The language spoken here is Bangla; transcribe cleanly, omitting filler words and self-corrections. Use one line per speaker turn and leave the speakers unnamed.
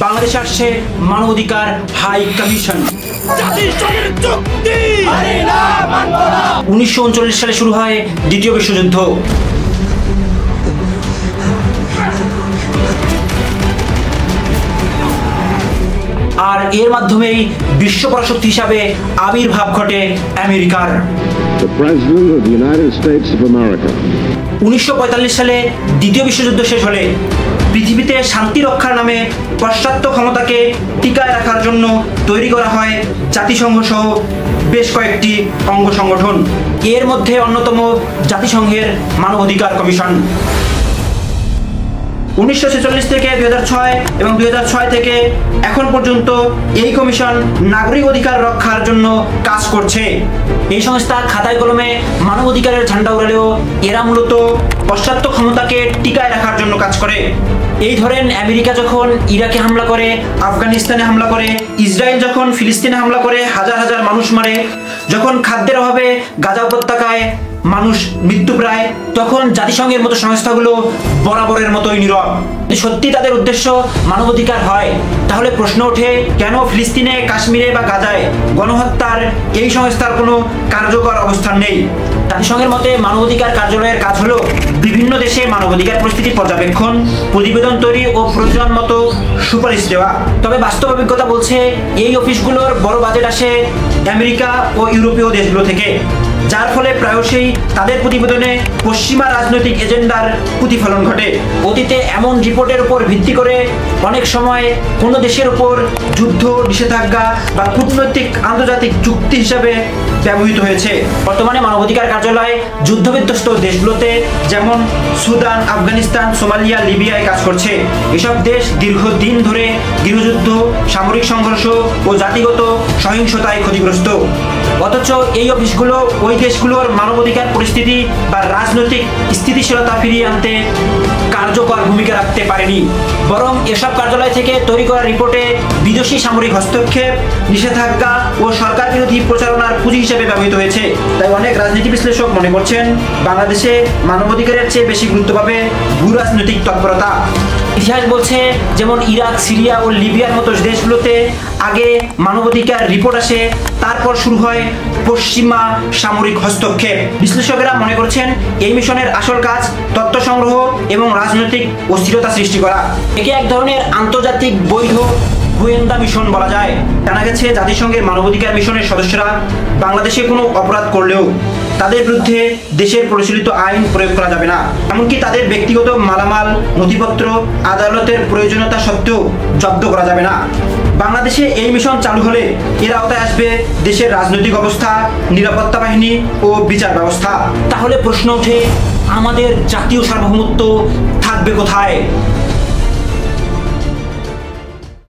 বাংলাদেশে আসছে মানবাধিকার হাই কমিশন। 1939 সালে শুরু হয় দ্বিতীয় বিশ্বযুদ্ধ। আর এর মাধ্যমেই বিশ্ব পরাশক্তি হিসাবে আবির্ভাব ঘটে আমেরিকার। 1945 সালে দ্বিতীয় বিশ্বযুদ্ধ শেষ হলে পৃথিবীতে শান্তি রক্ষার নামে পাশ্চাত্য ক্ষমতাকে টিকায় রাখার জন্য তৈরি করা হয় জাতিসংঘ সহ বেশ কয়েকটি অঙ্গ সংগঠন। এর মধ্যে অন্যতম জাতিসংঘের মানবাধিকার কমিশন। 1946 থেকে 2006 এবং 2006 থেকে এখন পর্যন্ত এই কমিশন নাগরিক অধিকার রক্ষার জন্য কাজ করছে। এই সংস্থা খাতায় কলমে মানবাধিকারের ঝান্ডা উড়ালেও এরা মূলত পাশ্চাত্য ক্ষমতাকে টিকায় রাখার জন্য কাজ করে। এই ধরেন আমেরিকা যখন ইরাকে হামলা করে, আফগানিস্তানে হামলা করে, ইসরায়েল যখন ফিলিস্তিনে হামলা করে হাজার হাজার মানুষ মারে, যখন খাদ্যের অভাবে গাজা উপত্যকায় মানুষ মৃত্যুপ্রায়, তখন জাতিসংঘের মতো সংস্থাগুলো বরাবরের মতোই নীরব। সত্যি তাদের উদ্দেশ্য মানবাধিকার হয়, তাহলে প্রশ্ন ওঠে কেন ফিলিস্তিনে, কাশ্মীরে বা গাজায় গণহত্যার এই সংস্থার কোনো কার্যকর অবস্থান নেই? জাতিসংঘের মতে মানবাধিকার কার্যালয়ের কাজ হলো বিভিন্ন দেশে মানবাধিকার পরিস্থিতি পর্যবেক্ষণ, প্রতিবেদন তৈরি ও প্রয়োজন মতো সুপারিশ দেওয়া। তবে বাস্তব অভিজ্ঞতা বলছে এই অফিসগুলোর বড় বাজেট আসে আমেরিকা ও ইউরোপীয় দেশগুলো থেকে, যার ফলে প্রায়শই তাদের প্রতিবেদনে পশ্চিমা রাজনৈতিক এজেন্ডার প্রতিফলন ঘটে। অতীতে এমন রিপোর্টের উপর ভিত্তি করে অনেক সময় কোনো দেশের উপর যুদ্ধ নিষেধাজ্ঞা বা কূটনৈতিক আন্তর্জাতিক চুক্তি হিসাবে ব্যবহৃত হয়েছে। বর্তমানে মানবাধিকার কার্যালয় যুদ্ধবিধ্বস্ত দেশগুলোতে যেমন সুদান, আফগানিস্তান, সোমালিয়া, লিবিয়ায় কাজ করছে। এসব দেশ দীর্ঘদিন ধরে গৃহযুদ্ধ, সামরিক সংঘর্ষ ও জাতিগত সহিংসতায় ক্ষতিগ্রস্ত। অথচ এই অফিসগুলো ওই দেশগুলোর মানবাধিকার পরিস্থিতি বা রাজনৈতিক স্থিতিশীলতা ফিরিয়ে আনতে কার্যকর ভূমিকা রাখতে পারেনি। বরং এসব কার্যালয় থেকে তৈরি করা রিপোর্টে বিদেশি সামরিক হস্তক্ষেপ, নিষেধাজ্ঞা ও সরকার বিরোধী প্রচারণার পুঁজি হিসেবে ব্যবহৃত হয়েছে। তাই অনেক রাজনীতি বিশ্লেষক মনে করছেন বাংলাদেশে মানবাধিকারের চেয়ে বেশি গুরুত্ব পাবে ভূ রাজনৈতিক তৎপরতা। ইতিহাস বলছে যেমন ইরাক, সিরিয়া ও লিবিয়ার মতো দেশগুলোতে আগে মানবাধিকার রিপোর্ট আসে, তারপর শুরু হয় পশ্চিমা সামরিক হস্তক্ষেপ। বিশ্লেষকেরা মনে করছেন এই মিশনের আসল কাজ তথ্য সংগ্রহ এবং রাজনৈতিক অস্থিরতা সৃষ্টি করা। একে এক ধরনের আন্তর্জাতিক বৈধ গোয়েন্দা মিশন বলা যায়। জানা গেছে জাতিসংঘের মানবাধিকার মিশনের সদস্যরা বাংলাদেশে কোনো অপরাধ করলেও তাদের বিরুদ্ধে দেশের পরিচালিত আইন প্রয়োগ করা যাবে না। এমনকি তাদের ব্যক্তিগত মালামাল, নথিপত্র আদালতের প্রয়োজনীয়তা সত্ত্বেও জব্দ করা যাবে না। বাংলাদেশে এই মিশন চালু হলে এর আওতায় আসবে দেশের রাজনৈতিক অবস্থা, নিরাপত্তা বাহিনী ও বিচার ব্যবস্থা। তাহলে প্রশ্ন ওঠে আমাদের জাতীয় সার্বভৌমত্ব থাকবে কোথায়?